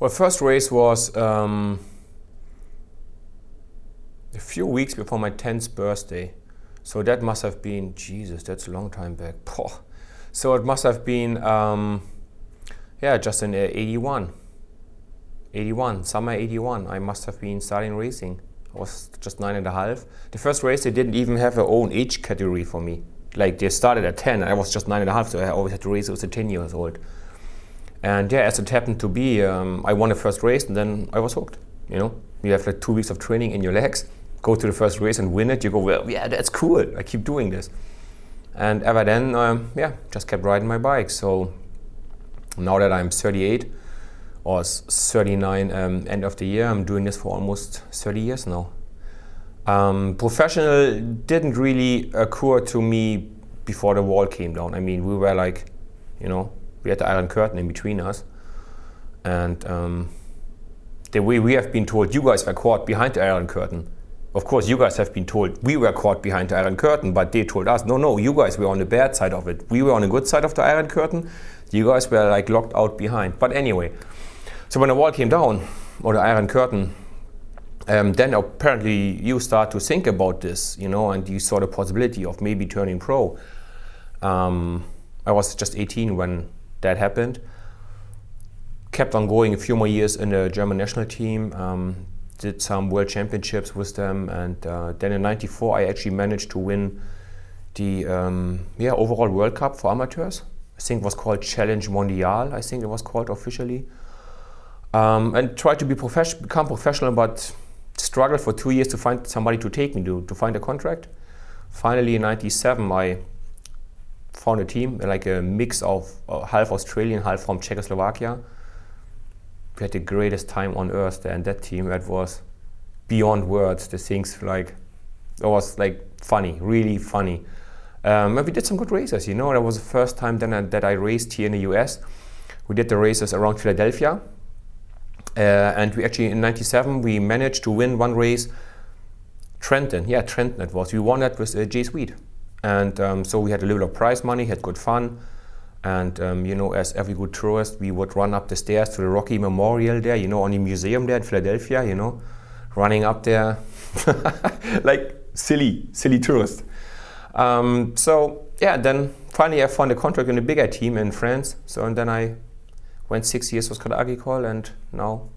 Well, first race was a few weeks before my 10th birthday. So that must have been, Jesus, that's a long time back. So it must have been, just in 81, summer 81. I must have been starting racing. I was just 9.5. The first race, they didn't even have their own age category for me. Like they started at 10, and I was just 9.5, so I always had to race as a 10 years old. And yeah, as it happened to be, I won the first race and then I was hooked. You know, you have like 2 weeks of training in your legs, go to the first race and win it. You go, well, yeah, that's cool. I keep doing this. And ever then, just kept riding my bike. So now that I'm 38 or 39 end of the year, I'm doing this for almost 30 years now. Professional didn't really occur to me before the wall came down. I mean, we were like, you know, we had the Iron Curtain in between us. And the way we have been told, you guys were caught behind the Iron Curtain. Of course, you guys have been told we were caught behind the Iron Curtain, but they told us, no, you guys were on the bad side of it. We were on the good side of the Iron Curtain. You guys were like locked out behind. But anyway, so when the wall came down, or the Iron Curtain, then apparently you start to think about this, you know, and you saw the possibility of maybe turning pro. I was just 18 when that happened. Kept on going a few more years in the German national team, did some world championships with them, and then in '94 I actually managed to win the overall World Cup for amateurs. I think it was called Challenge Mondial, I think it was called officially. And tried to become professional, but struggled for 2 years to find somebody to take me to find a contract. Finally in '97 I found a team, like a mix of half Australian, half from Czechoslovakia. We had the greatest time on earth there in that team. It was beyond words. The things like, it was like funny, really funny. And we did some good races, you know. That was the first time then that I raced here in the US. We did the races around Philadelphia. And we actually, in '97, we managed to win one race. Trenton it was. We won that with Jay Sweet. And so we had a little of prize money, had good fun. And you know, as every good tourist, we would run up the stairs to the Rocky Memorial there, you know, on the museum there in Philadelphia, you know, running up there like silly tourist. So yeah, then finally I found a contract in a bigger team in France. So and then I went 6 years with Credit Agricole and now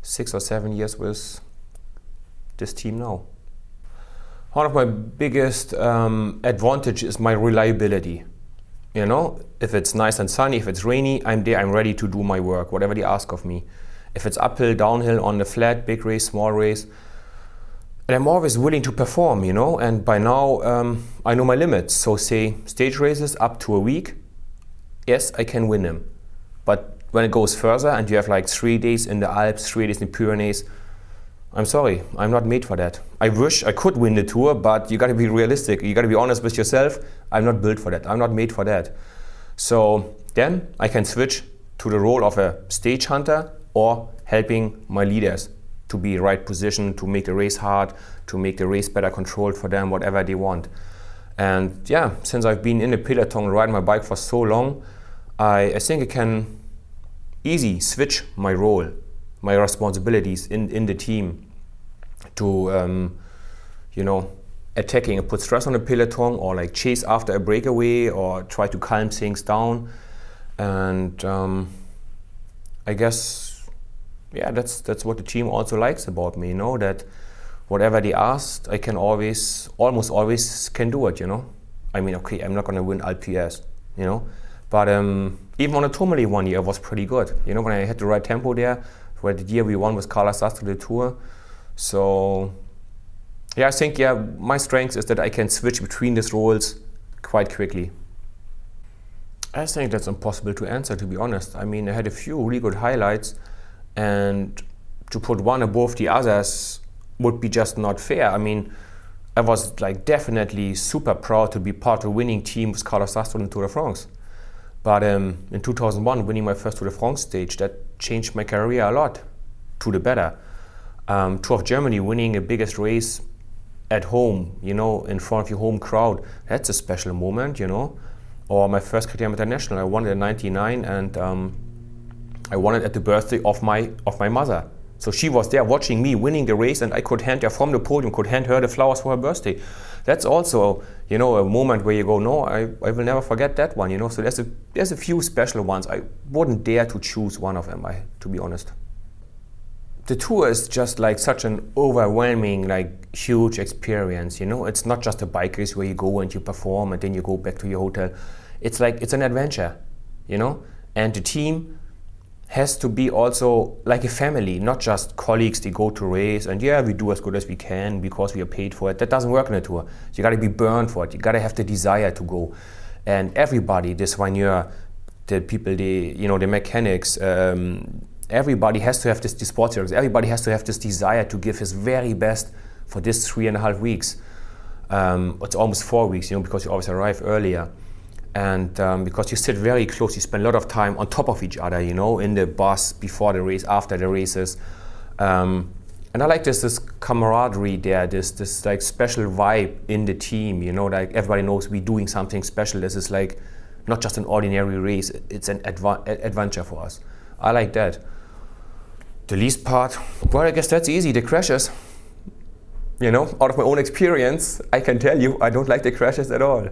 6 or 7 years with this team now. One of my biggest advantage is my reliability. You know, if it's nice and sunny, if it's rainy, I'm there, I'm ready to do my work, whatever they ask of me. If it's uphill, downhill, on the flat, big race, small race, and I'm always willing to perform, you know, and by now I know my limits. So say stage races up to a week, yes, I can win them. But when it goes further and you have like 3 days in the Alps, 3 days in the Pyrenees, I'm sorry, I'm not made for that. I wish I could win the tour, but you gotta be realistic. You gotta be honest with yourself. I'm not built for that. I'm not made for that. So then I can switch to the role of a stage hunter or helping my leaders to be in right position, to make the race hard, to make the race better controlled for them, whatever they want. And yeah, since I've been in the peloton and riding my bike for so long, I think I can easily switch my role, my responsibilities in the team to, you know, attacking and put stress on the peloton or like chase after a breakaway or try to calm things down. And I guess, yeah, that's what the team also likes about me, you know, that whatever they asked, I can almost always can do it, you know. I mean, okay, I'm not gonna win LPS, you know, but even on a Tourmalet one year, it was pretty good. You know, when I had the right tempo there, where the year we won with Carlos Sastre the Tour. So yeah, I think, yeah, my strength is that I can switch between these roles quite quickly. I think that's impossible to answer, to be honest. I mean, I had a few really good highlights, and to put one above the others would be just not fair. I mean, I was like definitely super proud to be part of a winning team with Carlos Sastre in the Tour de France. But in 2001, winning my first Tour de France stage, that changed my career a lot, to the better. Tour of Germany, winning the biggest race at home, you know, in front of your home crowd, that's a special moment, you know. Or my first KTM International, I won it in '99, and I won it at the birthday of my mother. So she was there watching me winning the race, and I could hand her from the podium, could hand her the flowers for her birthday. That's also, a moment where you go, no, I will never forget that one, So there's a few special ones. I wouldn't dare to choose one of them, to be honest. The tour is just like such an overwhelming, like huge experience, It's not just a bike race where you go and you perform and then you go back to your hotel. It's like, it's an adventure, And the team has to be also like a family, not just colleagues. They go to race and we do as good as we can because we are paid for it. That doesn't work on a tour. You got to be burned for it. You got to have the desire to go. And everybody, the soigneur, the people, the mechanics, everybody has to have this sports directors. Everybody has to have this desire to give his very best for this 3.5 weeks. It's almost 4 weeks, because you always arrive earlier. And because you sit very close, you spend a lot of time on top of each other, in the bus, before the race, after the races. And I like this camaraderie there, this like special vibe in the team, like everybody knows we're doing something special. This is like not just an ordinary race, it's an adventure for us. I like that. The least part, well, I guess that's easy, the crashes. Out of my own experience, I can tell you, I don't like the crashes at all.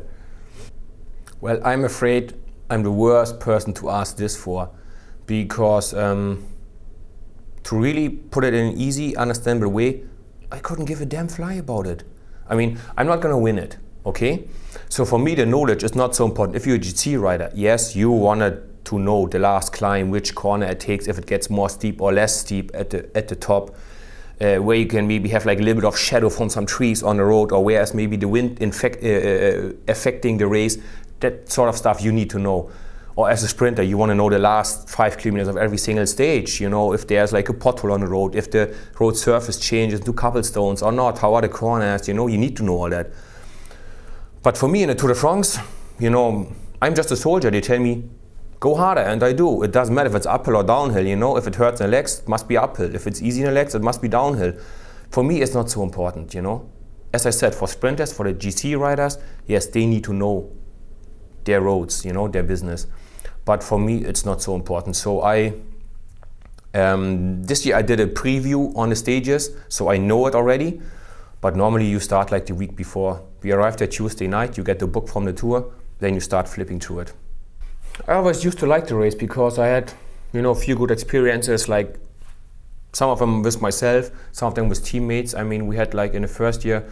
Well, I'm afraid I'm the worst person to ask this for, because to really put it in an easy, understandable way, I couldn't give a damn fly about it. I mean, I'm not gonna win it, okay? So for me, the knowledge is not so important. If you're a GC rider, yes, you wanted to know the last climb, which corner it takes, if it gets more steep or less steep at the top, where you can maybe have like a little bit of shadow from some trees on the road, or whereas maybe the wind affecting the race. That sort of stuff you need to know. Or as a sprinter, you want to know the last 5 kilometers of every single stage. If there's like a pothole on the road, if the road surface changes to cobblestones or not, how are the corners, you need to know all that. But for me in the Tour de France, I'm just a soldier. They tell me, go harder, and I do. It doesn't matter if it's uphill or downhill, If it hurts in the legs, it must be uphill. If it's easy in the legs, it must be downhill. For me, it's not so important, As I said, for sprinters, for the GC riders, yes, they need to know their roads, their business. But for me, it's not so important. So this year I did a preview on the stages, so I know it already. But normally you start like the week before. We arrived there Tuesday night, you get the book from the tour, then you start flipping through it. I always used to like the race because I had, a few good experiences, like some of them with myself, some of them with teammates. I mean, we had like in the first year,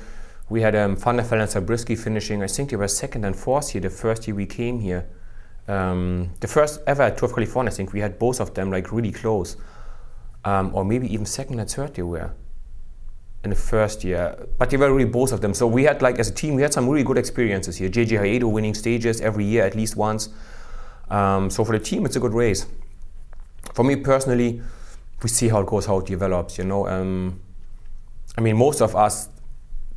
we had Van der Velde and Zabriskie finishing, I think they were 2nd and 4th here, the first year we came here. The first ever Tour of California, I think we had both of them like really close. Or maybe even 2nd and 3rd they were in the first year. But they were really both of them. So we had like, as a team, we had some really good experiences here. JJ Haedo winning stages every year at least once. So for the team, it's a good race. For me personally, we see how it goes, how it develops, I mean, most of us,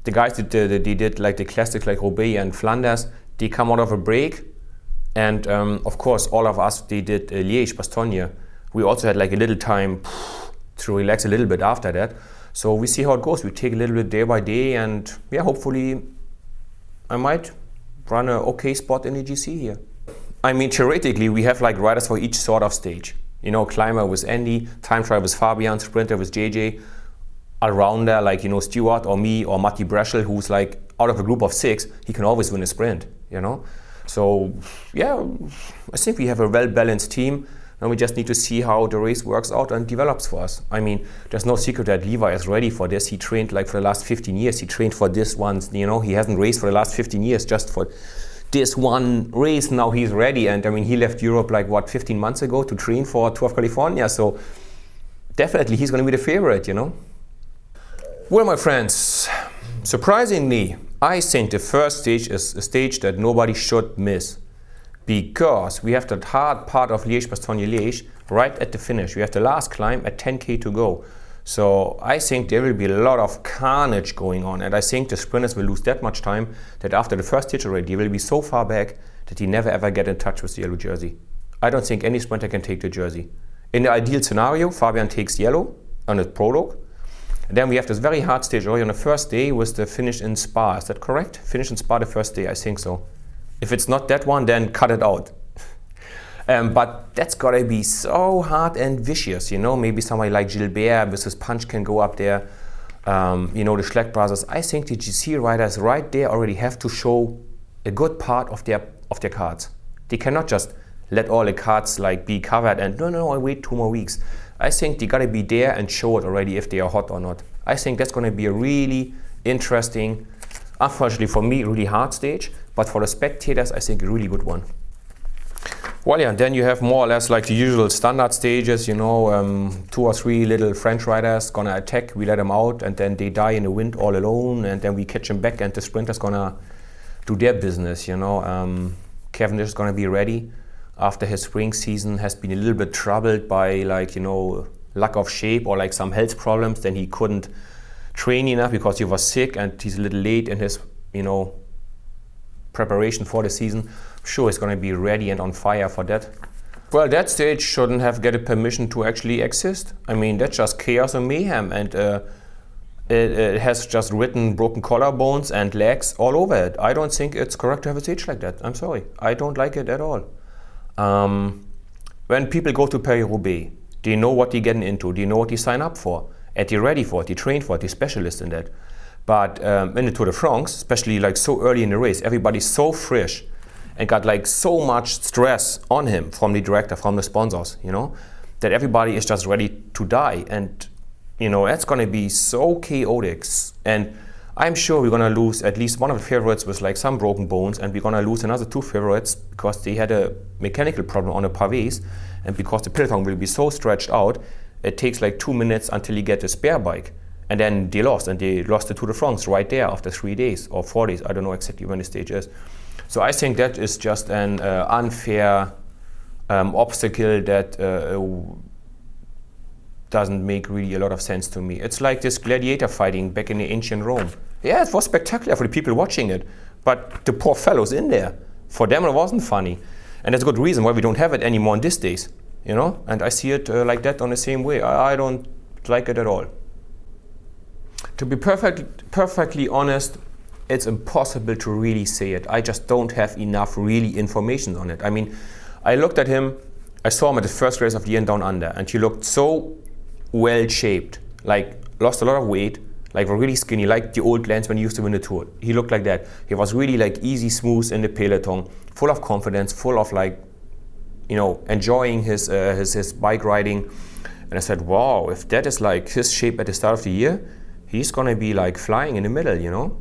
the guys that they did like the classics like Roubaix and Flanders, they come out of a break. And of course, all of us, they did Liège, Bastogne. We also had like a little time to relax a little bit after that. So we see how it goes. We take a little bit day by day, and hopefully I might run an okay spot in the GC here. I mean, theoretically, we have like riders for each sort of stage. Climber with Andy, time trial with Fabian, sprinter with JJ. All-rounder like Stuart or me or Matti Breschel, who's like out of a group of 6, he can always win a sprint, So I think we have a well-balanced team, and we just need to see how the race works out and develops for us. I mean, there's no secret that Levi is ready for this. He trained like for the last 15 years. He trained for this once, he hasn't raced for the last 15 years just for this one race. Now he's ready, and I mean, he left Europe like 15 months ago to train for Tour of California. So definitely he's going to be the favorite, Well, my friends, surprisingly, I think the first stage is a stage that nobody should miss, because we have that hard part of Liège-Bastogne-Liège right at the finish. We have the last climb at 10K to go. So I think there will be a lot of carnage going on, and I think the sprinters will lose that much time that after the first hitch already, they will be so far back that they never ever get in touch with the yellow jersey. I don't think any sprinter can take the jersey. In the ideal scenario, Fabian takes yellow on the prologue. And then we have this very hard stage already on the first day with the finish in Spa. Is that correct? Finish in Spa the first day, I think so. If it's not that one, then cut it out. But that's gotta be so hard and vicious, you know. Maybe somebody like Gilbert with his punch can go up there. You know, the Schleck brothers. I think the GC riders right there already have to show a good part of their cards. They cannot just let all the cards like be covered and no, I wait 2 more weeks. I think they gotta be there and show it already if they are hot or not. I think that's gonna be a really interesting, unfortunately for me, really hard stage, but for the spectators, I think a really good one. Well, yeah, and then you have more or less like the usual standard stages, you know, 2 or 3 little French riders gonna attack, we let them out, and then they die in the wind all alone, and then we catch them back, and the sprinters gonna do their business, you know. Cavendish is gonna be ready after his spring season has been a little bit troubled by, like, you know, lack of shape or like some health problems. Then he couldn't train enough because he was sick, and he's a little late in his, you know, preparation for the season. Sure, he's going to be ready and on fire for that. Well, that stage shouldn't have get a permission to actually exist. I mean, that's just chaos and mayhem, and it has just written broken collarbones and legs all over it. I don't think it's correct to have a stage like that. I'm sorry, I don't like it at all. When people go to Paris-Roubaix, they know what they're getting into, they know what they sign up for, and they're ready for it, they train for it, they're specialists in that. But in the Tour de France, especially like so early in the race, everybody's so fresh and got like so much stress on him from the director, from the sponsors, you know, that everybody is just ready to die. And, you know, that's going to be so chaotic. And I'm sure we're going to lose at least one of the favorites with like some broken bones, and we're going to lose another 2 favorites because they had a mechanical problem on the pavés, and because the peloton will be so stretched out, it takes like 2 minutes until you get a spare bike. And then they lost the Tour de France right there after 3 days or 4 days. I don't know exactly when the stage is. So I think that is just an unfair obstacle that doesn't make really a lot of sense to me. It's like this gladiator fighting back in the ancient Rome. Yeah, it was spectacular for the people watching it, but the poor fellows in there, for them it wasn't funny. And that's a good reason why we don't have it anymore in these days, you know? And I see it like that on the same way. I don't like it at all. To be perfectly honest, it's impossible to really say it. I just don't have enough really information on it. I mean, I looked at him, I saw him at the first race of the year in Down Under, and he looked so well shaped, like lost a lot of weight, like really skinny, like the old Lance when he used to win the Tour. He looked like that. He was really like easy, smooth in the peloton, full of confidence, full of like, you know, enjoying his bike riding. And I said, wow, if that is like his shape at the start of the year, he's gonna be like flying in the middle, you know?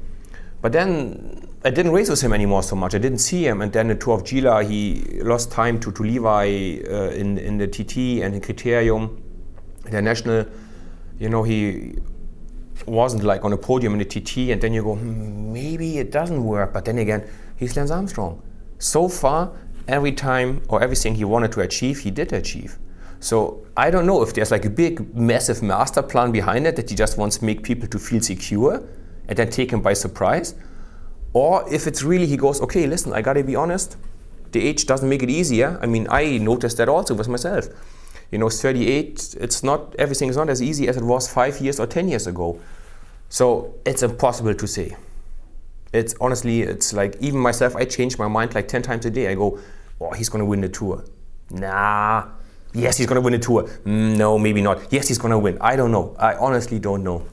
But then I didn't race with him anymore so much. I didn't see him. And then the Tour of Gila, he lost time to Levi in the TT and the Criterium, the National. You know, he wasn't like on a podium in the TT. And then you go, maybe it doesn't work. But then again, he's Lance Armstrong. So far, every time or everything he wanted to achieve, he did achieve. So I don't know if there's like a big, massive master plan behind it that he just wants to make people to feel secure and then take him by surprise. Or if it's really, he goes, okay, listen, I gotta be honest, the age doesn't make it easier. I mean, I noticed that also with myself. You know, 38, everything is not as easy as it was 5 years or 10 years ago. So it's impossible to say. It's honestly, it's like, even myself, I change my mind like 10 times a day. I go, oh, he's gonna win the Tour. Nah. Yes, he's going to win the Tour. No, maybe not. Yes, he's going to win. I don't know. I honestly don't know.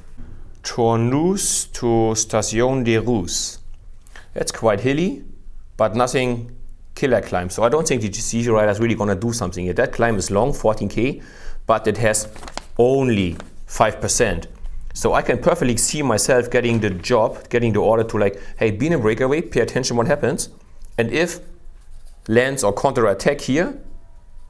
Tournus to Station des Rousses. It's quite hilly, but nothing killer climb. So I don't think the GC rider is really going to do something here. That climb is long, 14K, but it has only 5%. So I can perfectly see myself getting the order to like, hey, be in a breakaway, pay attention what happens. And if Lance or counter attack here,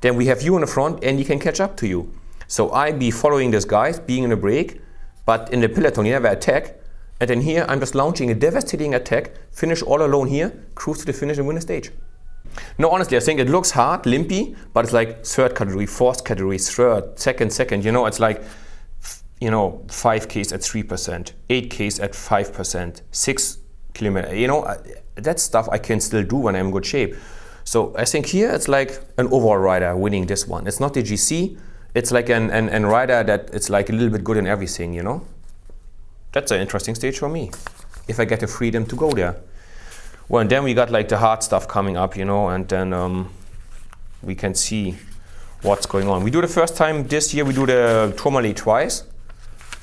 then we have you in the front and he can catch up to you. So I be following this guy, being in a break, but in the peloton you never attack. And then here I'm just launching a devastating attack, finish all alone here, cruise to the finish and win the stage. No, honestly, I think it looks hard, limpy, but it's like third category, fourth category, third, second. You know, it's like, you know, 5Ks at 3%, 8Ks at 5%, 6 kilometers. You know, that stuff I can still do when I'm in good shape. So I think here it's like an overall rider winning this one. It's not the GC, it's like an rider that it's like a little bit good in everything, you know? That's an interesting stage for me, if I get the freedom to go there. Well, and then we got like the hard stuff coming up, you know, and then we can see what's going on. We do the first time this year, we do the Tourmalet twice.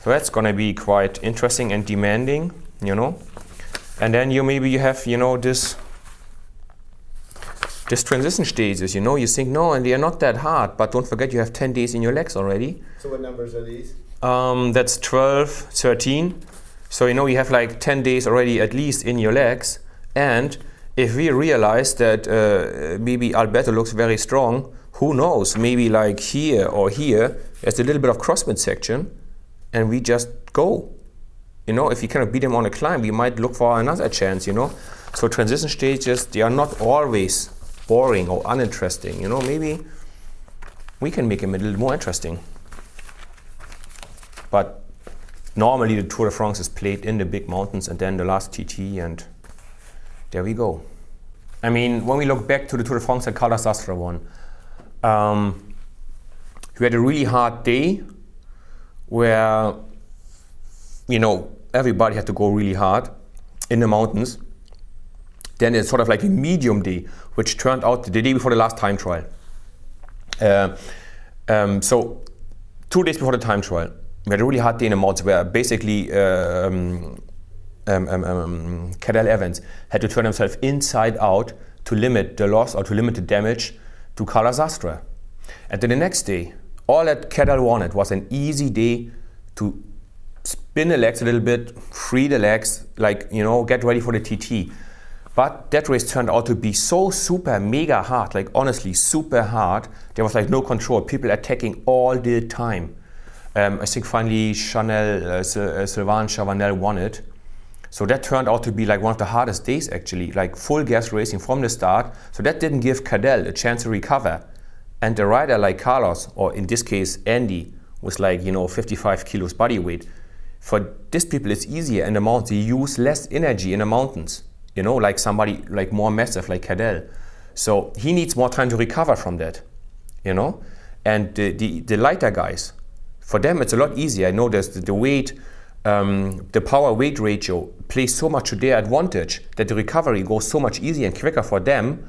So that's gonna be quite interesting and demanding, you know. And then maybe you have, you know, this transition stages, you know, you think, no, and they are not that hard, but don't forget you have 10 days in your legs already. So what numbers are these? That's 12, 13. So, you know, you have like 10 days already at least in your legs. And if we realize that maybe Alberto looks very strong, who knows, maybe like here or here, there's a little bit of crosswind section, and we just go. You know, if you cannot beat him on a climb, we might look for another chance, you know. So transition stages, they are not always boring or uninteresting, you know. Maybe we can make him a little more interesting. But normally the Tour de France is played in the big mountains and then the last TT, and there we go. I mean, when we look back to the Tour de France that Carlos Sastre won, we had a really hard day where, you know, everybody had to go really hard in the mountains. Then it's sort of like a medium day, which turned out the day before the last time trial. So 2 days before the time trial, we had a really hard day in the mountains where basically Cadel Evans had to turn himself inside out to limit the loss or to limit the damage to Carlos Sastre. And then the next day, all that Cadel wanted was an easy day to spin the legs a little bit, free the legs, like, you know, get ready for the TT. But that race turned out to be so super mega hard, like honestly super hard. There was like no control, people attacking all the time. I think finally Sylvain Chavanel won it. So that turned out to be like one of the hardest days actually, like full gas racing from the start. So that didn't give Cadel a chance to recover. And a rider like Carlos, or in this case Andy, with like, you know, 55 kilos body weight, for these people it's easier in the mountains. They use less energy in the mountains, you know, like somebody like more massive like Cadel. So he needs more time to recover from that, you know. And the lighter guys, for them it's a lot easier. I know the weight, the power weight ratio plays so much to their advantage that the recovery goes so much easier and quicker for them.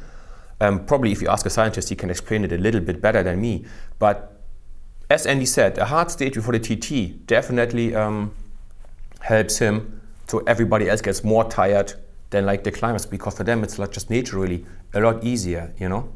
Probably if you ask a scientist, he can explain it a little bit better than me. But as Andy said, a hard stage before the TT definitely helps him, so everybody else gets more tired than like the climbers, because for them it's like just naturally a lot easier, you know.